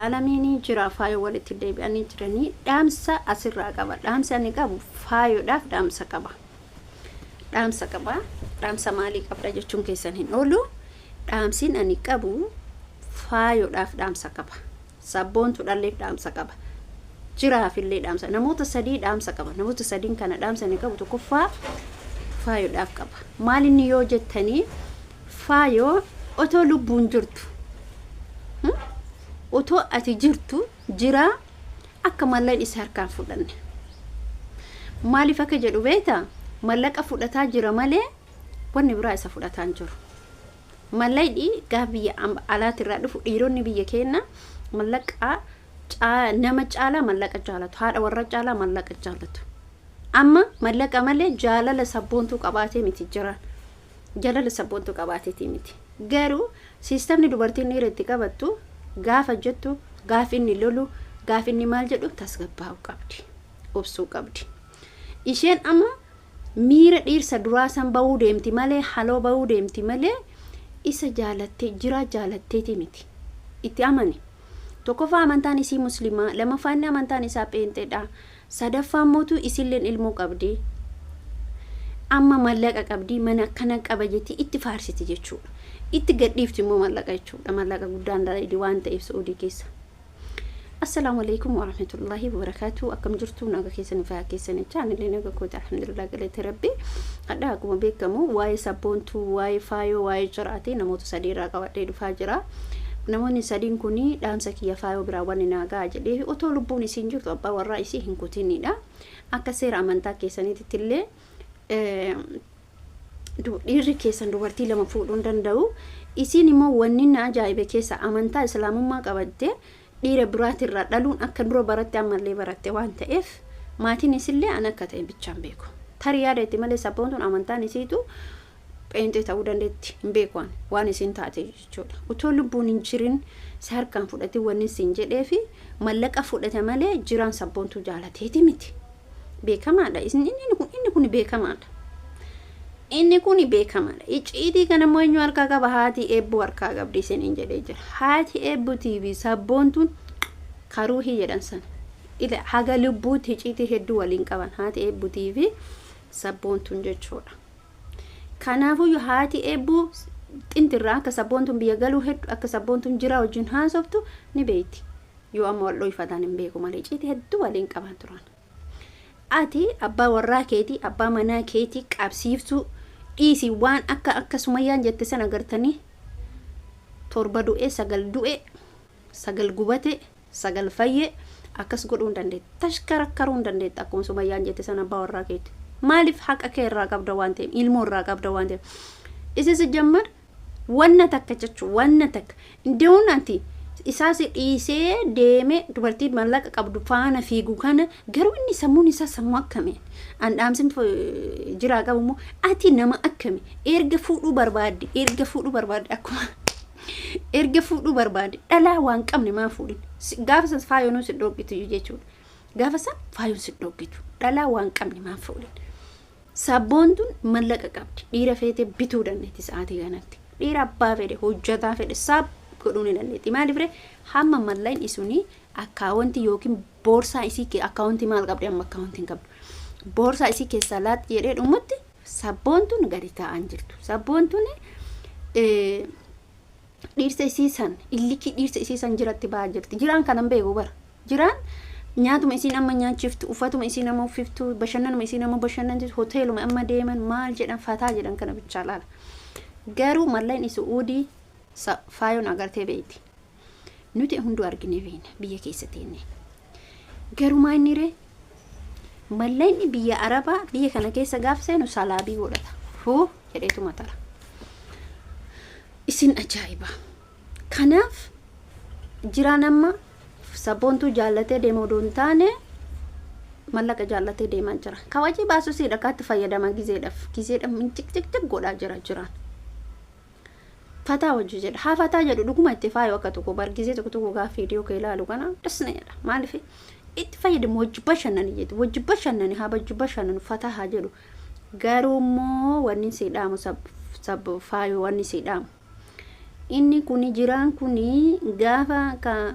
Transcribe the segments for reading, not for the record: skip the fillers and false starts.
Alamini jira faayoo walitti deebi'anii jiranii dhaamsa asirraa qaba. Dhaamsa ani qabu faayoodhaaf dhaamsa qaba. Dhaamsa maalii qabda jechuun keessan hin oolu. Dhaamsiin ani qabu faayoodhaaf dhaamsa qaba. Sabboontu dhalleef dhaamsa qaba. Jiraafillee dhaamsa. Namoota sadii dhaamsa qaba. Namoota sadiin kana dhaamsa ani qabu tokkoffaa faayoodhaaf qaba. Maal inni yoo jettanii faayoo otoo lubbuun jirtu. Otoo ati jirtu jira akka malleen isa harkaan fudhanne. Maaliif akka jedhu beektaa? Mallaqa fudhataa jira malee wanni biraa isa fudhataa hin jiru. Mallaydi gaaf biyya alaatirraa dhufu dhiironni biyya keenya mallaqa nama caalaa mallaqa jaalatu. Haadha warra caalaa mallaqa jaalatu. Amma mallaqa malee jaalala sabboontuu qabaatee miti jiraan. Jaalala sabboontuu qabaatee miti. Garuu siistamni dubartiin dhiirratti qabattu gaafa jettu gaaf inni lolu gaaf inni maal jedhu tasgabbaa'u qabdi, obsuu qabdi. Isheen amma miira dhiirsa duraa san bahuu deemti malee haloo bahuu deemti malee isa jaalattee jira jaalatteeti miti. Itti amani. Tokkoffaa amantaan isii muslimaa, lammaffaan amantaan isaa pheenxeedha. Sadaffaan mootu isilleen ilmoo qabdi. Amma mallaqa qabdi mana akkana qaba jetti itti faarsiti jechuudha. Itti gadhiifti immoo mallaqa jechuudha. Mallaqa guddaan dalaydii waan ta'eef Saudi keessa. Assalaamu alaykum wa rahmatullahi wa barakatuh. Akkam jirtu naga keessan fayyaa keessan chaanillee naga koota alhamdulillah galata rabbi. Hadda akkuma beekamu waa'ee sabboontuu, waa'ee faayoo, waa'ee jiraatee namoota sadii irraa qabadhee dhufaa jira. Namoonni sadiin kuni dhaamsa kiyya faayoo biraa waan naagaa jedhee otoo lubbuun isiin jirtu abbaa warraa isii hin kutinidha. Akka seera amantaa keessaniitti illee dhiirri keessan dubartii lama fuudhuun danda'u. Isiin immoo wanni na ajaa'ibe keessa amantaa islaamummaa qabattee dhiira biraatirraa dhaluun akka dura baratte ammallee baratte waan ta'eef maatiin isillee an akka ta'e bichaan beeku. Tarii yaada itti malee sabboontuun amantaan isiitu pheenxee ta'uu dandeetti hin beeku waan isin taate jechuudha. Utoo lubbuun hin jirin si harkaan fudhate wanni isin jedhee fi mallaqa fudhate malee jiraan sabboontuu jaalateeti miti. Beekamaadha. Inni kun beekamaadha. Inni kun beekamaadha. Icciitii kana immoo eenyu harkaa qaba? Haati eebbuu harkaa qabdi isiniin jedhee jira. Haati eebbuu TV sabboontuun karuuhii jedhan sana. Haga lubbuutti icciitii hedduu waliin qaban haati eebbuu TV sabboontuun jechuudha. Kanaafuu haati eebbuu xintirraa akka sabboontuun biyya galuu hedduu akka sabboontuun jira wajjin haasoftu ni beekti. Yoo amma wal dho'ifataan hin beeku malee icciitii hedduu waliin qaban turan. Ati abbaa warraa keetii abbaa manaa keetii qabsiiftuu dhiisii waan akka Sumayyaan jette sana agartanii torba du'e sagal gubate sagal fayye akkas godhuun dandeetti. Tashkarakkaruun dandeetti akkuma Sumayyaan jette sana abbaa warraa keetii. Maaliif haqa kee irraa qabda waan ta'eef ilmoo irraa qabda waan ta'eef isis jammar wanna takka jechuun wanna takka indeemuun anti isaas dhiisee deeme dubartii mallaqa qabdu faana fiigu kana garuu inni sammuun isaa sammuu akkamii an dhaamsin jiraa qabu immoo ati nama akkamii erga fuudhuu barbaadde akkuma erga fuudhuu barbaadde dhalaa waan qabne maa fuudhin gaafa san faayoon si dhooqitu jechuudha. Gaafa san faayoon si dhooqitu dhalaa waan qabne maa fuudhin. Sabboontuun mallaqa qabdi dhiira feetee bituu dandeetti sa'aatii kanatti dhiira abbaa fedhe hojjataa fedhe godhuun ni dandeetti. Maaliif ree hamma malleen isuni akkaawwantii yookiin boorsaa isii akkaawwantii maal qabdi amma akkaawwantiin qabdu. Boorsaa isii keessaa laatti jedhee dhumutti sabboontuun gadi taa'an jirtu. Sabboontuun dhiirsa isii san illikii dhiirsa isii san jiratti ba'aa jirti. Jiraan kanan beeku bara. Jiraan nyaatuma isiin amma nyaachiftu, uffatuma isiin amma uffiftu, bashannanuma isiin amma bashannantitu, hoteeluma amma deeman maal jedhan fataa jedhan kana bichaa laala. Garuu malleen isu uudii faayoon agartee beekti. Nuti hunduu argine beekna biyya keessa teenne. Garuu maa inni ree malleen biyya Arabaa biyya kana keessa gaafa seenu salaabii godhata. Hoo jedheetu matara. Isin ajaa'iba. Kanaaf jiraan amma sabboontuu jaallatee deemu odoon taane mallaqa jaallatee deemaa jira. Kawajii baasuu siidha kaatti fayyadama gizeedhaaf mincik godhaa jira jiraan. Fataa wajji jedha. Haa fataa jedhu dhuguma itti faayoo akka tokko bargisee tokko gaafa viidiyoo kee ilaalu kana dhisna jedha. Maaliif itti fayyadamu wajji bashannani jedhu. Wajji bashannani haa wajji bashannanu fataa haa jedhu. Garuu immoo wanni siidhaamu faayoo wanni siidhaamu. Inni kuni jiraan kuni gaafa ka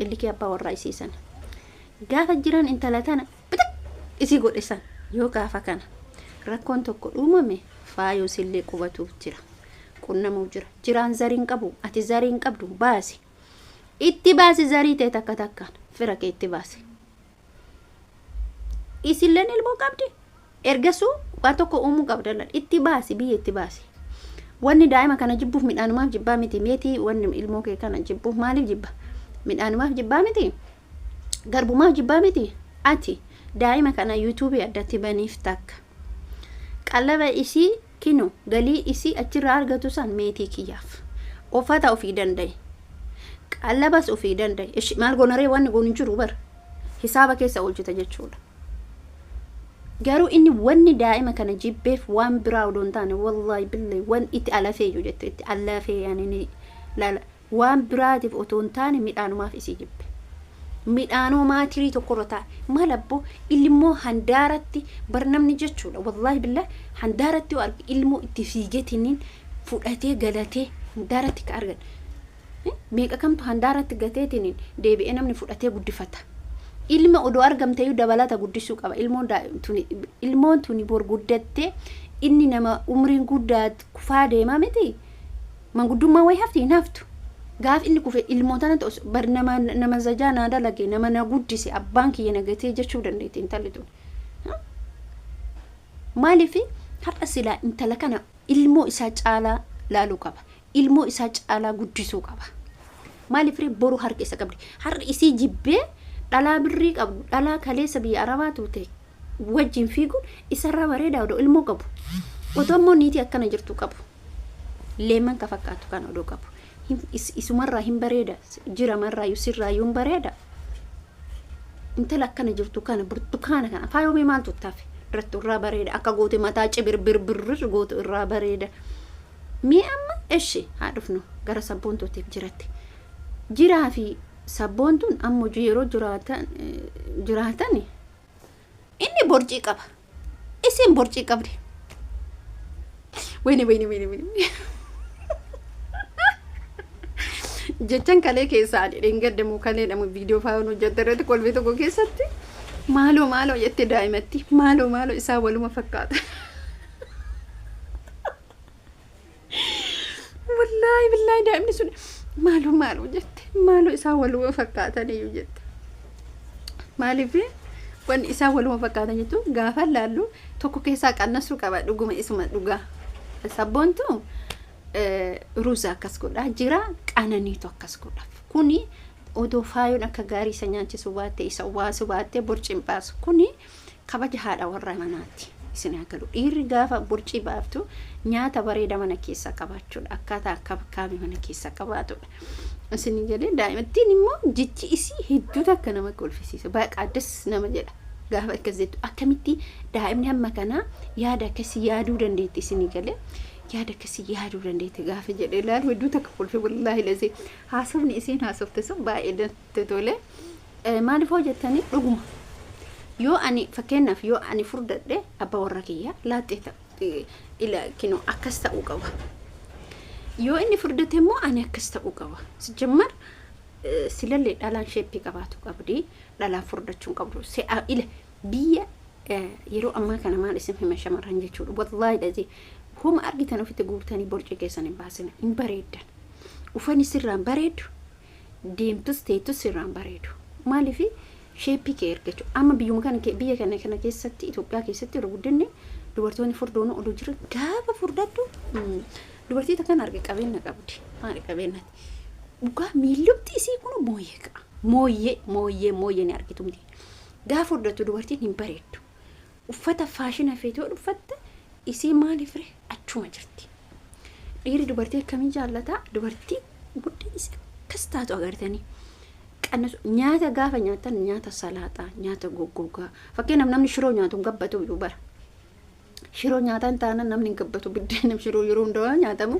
illikee abbaa warraa isiisan gaafa jiran intala tana bitak isii godhisan yoo gaafa kana rakkoon tokko uumame faayoo sillee qubatuuf jira qunnamuu jira jiraan zariin qabu ati zariin qabdu baasi itti baasi zarii ta'e takka takkaan fira kee itti baasi isilleen ilmoo qabdi ergasuu waan tokko uumuu qabdallan itti baasi biyya itti baasi wanni daa'ima kana jibbuuf midhaanumaaf jibbaa miti meetii wanni ilmoo kee kana jibbuuf maaliif jibba midhaanumaaf jibbaa miti garbumaaf jibbaa miti ati daa'ima kana yuutuubii addatti baniif takka qallaba isii kinu galii isii achirraa argatu san meetii kiyyaaf uffata ofii danda'e qallabas ofii danda'e maal gonaree wanni goon jiru bar hisaaba keessa oolchita jechuudha garuu inni wanni daa'ima kana jibbeef waan biraa odoon taane wallahi billahi wan itti alafeeyyu jette itti alafee yani lala waan biraatiif otoon taane midhaanumaaf isii jibbe midhaanoo maatirii tokkorra taa'e maal abbo ilmoo handaaratti barnamni jechuudha wallahi billahi handaaratti ilmoo itti fiigetiniin fudhatee galatee handaaratti ka argan meeqa kamtu handaaratti gateetiniin deebi'ee namni fudhatee guddifata ilma odoo argamteeyu dabalata guddisuu qaba ilmoon tuni bor guddatte inni nama umriin guddaa kufaa deema miti manguddummaa way hafti naftu gaaf inni kufe ilmoo tanatu bar nama zajaa naa dalage nama na guddise abbaan kiyya nagatee jechuu dandeetti intalli tun maalifi har'a silaa intala kana ilmoo isaa caalaa laaluu qaba ilmoo isaa caalaa guddisuu qaba maalifi boru harka isa qabdi har'a isii jibbee dhalaa birrii qabu dhalaa kaleessa biyya arabaa tuute wajjin fiiguun isarraa bareedaa odoo ilmoo qabu otoo immoo niitii akkana jirtu qabu leeman ka fakkaatu kana odoo qabu isumarraa hin bareeda jiramarraa yusirraa hin bareeda intala akkana jirtu kana burtukaana kana faayomee maaltu taafe irratti irraa bareeda akka goote mataa cibirbirbirir goote irraa bareeda mee amma eshi haa dhufnu gara sabboontootiif jiratti jiraa fi sabboontuun ammoo yeroo jiraatan inni borcii qaba isin borcii qabdi wayne jechan kalee keessaa dhengaddamu kalee dhamu viidiyoo faayoo hojjetteerratti kolbee tokko keessatti maaloo jette daa'imatti maaloo isaa waluma fakkaata wallahi billahi daa'imni sun maaloo jette maaloo isaa waluma fakkaataniyyuu jette maaliif wan isaa waluma fakkaatan jettu gaafa laallu tokko keessaa qannasuu qaba dhuguma isuma dhugaa sabboontu ruuza akkas godha jira qananiitu akkas godha kuni odoo faayoon akka gaarii isa nyaachisu baatte isa waasu baatte borciin baasu kuni kabaja haadha warra manaatti isin agalu dhiirri gaafa borcii baaftu nyaata bareeda mana keessa qabaachuudha akkaataa akka bakkaami mana keessa qabaatudha isin jedhe daa'imattiin immoo jichi isii hedduu takka nama kolfisiisa baaqaaddas nama jedha gaafa akkas jettu akkamitti daa'imni hamma kana yaada akkasii yaaduu dandeetti isin galee yaada akkasii yaaduu dandeetti gaafa jedhe ilaal hedduu takka kolfe wallahi lazee haasofni isiin haasofte sun baay'ee natti tole maaliif hojjettanii dhuguma yoo ani fakkeenyaaf yoo ani furdadhe abbaa warra kiyya laaxee ila kino akkas ta'uu qaba yoo inni furdate immoo ani akkas ta'uu qaba sijammar silalle dhalaan sheeppii qabaatu qabdi dhalaan furdachuun qabdu ila biyya yeroo ammaa kana maal isin hima shamarran jechuudha wallahi lazee homa argitan ofitti guurtanii borcii keessan hin baasina hin bareedan uffanni sirraan bareedu deemtus teetus sirraan bareedu maaliif sheeppii kee ergachuu amma biyya kana keessatti Itoophiyaa keessatti yeroo guddinni dubartoonni furdoon oduu jiran gaafa furdaddu dubartii takkan arge qabeenya qabdi maali qabeenyati dhugaa miilumti isii kun mooyyee ni argitumti gaafa furdatu dubartiin hin bareeddu uffata faashina feetoo uffatte isii maaliif achuma jirti dhiirri dubartii akkamii jaallata dubartii guddin isii akkas taatu agartanii xiqqannasu nyaata gaafa nyaatan nyaata salaaxaa nyaata goggogaa fakkeenyaaf namni shiroo nyaatu hin gabbatu iyyuu bara shiroo nyaataan taana namni hin gabbatu biddeen shiroo yeroo hundaa nyaatamu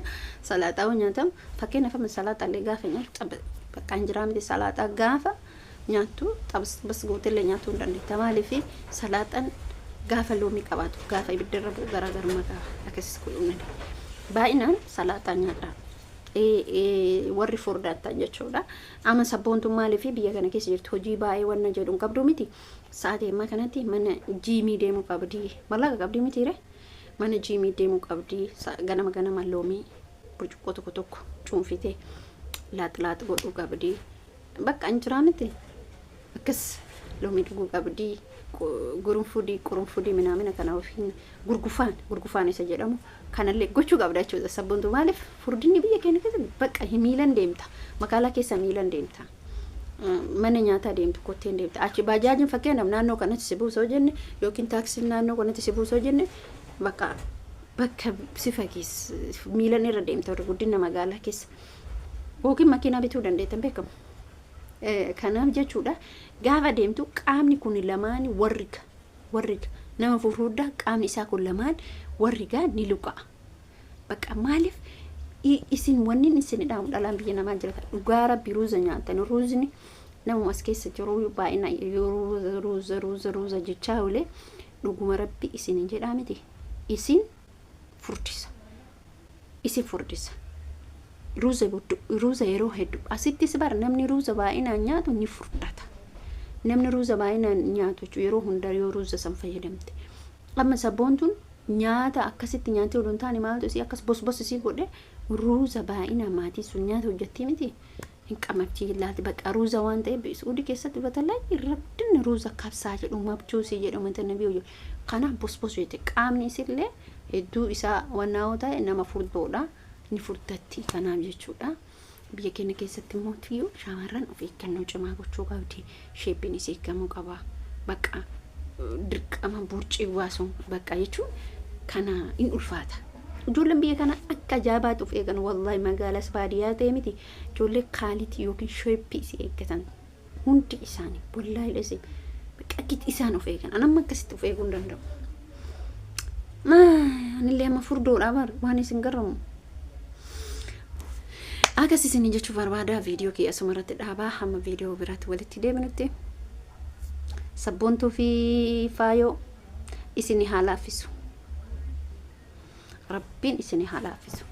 salaaxaa nyaatamu fakkeenyaaf amma salaaxaa illee gaafa nyaatu bakka injiraa miti salaaxaa gaafa nyaatu bas gootellee nyaatuu hin dandeetta maaliif salaaxaan gaafa loomii qabaatu gaafa ibiddarra bu'u garaagarummaa qaba akkasii kudhunni baay'inaan salaaxaa nyaadhaa warri furdaattan jechuudha amma sabboontummaa maaliif biyya kana keessa jirtu hojii baay'ee wanna jedhuun qabdu miti sa'aatii ammaa kanatti mana jiimii deemuu qabdi mallaqa qabdi mitiire mana jiimii deemuu qabdi ganama loomii burcuqqoo tokko cuunfitee laaxilaaxi godhuu qabdi bakka injiraanitti akkas loomii dhuguu qabdi qurunfudii minaamina kana ofiin gurgufaan isa jedhamu kanallee gochuu qabda jechuudha sabboontu maaliif furdinni biyya keenya keessatti bakka miilan deemta magaalaa keessa miilan deemta mana nyaataa deemtu kotteen deemta achi baajaajiin fakkeenyaaf naannoo kanatti si buusoo jenne yookiin taaksiin naannoo kanatti si buusoo jenne bakka si fagees miilan irra deemta guddina magaalaa keessa yookiin makiinaa bituu dandeettan beekamu kanaaf jechuudha gaafa deemtu qaamni kun lamaan warriga nama furhuuddaa qaamni isaa kun lamaan warrigaa ni luqa bakka maaliif isin wannin isin dhaamu dhalaan biyya namaa jirata dhugaa rabbi ruuza nyaatan ruuzni nama as keessa jiru baay'ina ruuza jechaa olee dhuguma rabbi isin jedhaa miti isin furdisa ruuza yeroo hedduu asittis bar namni ruuza baay'inaan nyaatu ni furdata namni ruuza baay'inaan nyaatu yeroo hunda yoo ruuza san fayyadamte amma sabboontuun nyaata akkasitti nyaatee oduun taane maaltu isii akkas bos isii godhe ruuza baay'inaan maatii sun nyaata hojjettii miti hin qabamtii laati bakka ruuza waan ta'eef suudii keessatti batalaa irratti ruuza kabsaa jedhu mabchuusii jedhamu tan nabii kanaaf bos jette qaamni isillee hedduu isaa wannaa'oo ta'e nama furdoodha ni furdatti kanaaf jechuudha biyya keenya keessatti immoo tiyyuu shaamarran of eeggannoo cimaa gochuu qabdi sheeppiin isii eeggamuu qaba bakka dirqama burcii waasuun bakka jechuun kana in ulfaata ijoolleen biyya kana akka jaabaatu of eegan wallahi magaalaas baadiyyaa ta'e miti ijoollee kaalitii yookiin sheeppii isii eeggatan hundi isaanii wallahi dhasee bakka akkiti isaan of eegan anamma akkasitti of eeguu hin danda'u anillee amma furdoodhaa bar waan isin garramu akkas isin jechuuf barbaada viidiyoo kee asumarratti dhaabaa hamma viidiyoo biraatti walitti deebinutti sabboontuu fi faayoo isin haa laaffisu rabbiin isin haa laaffisu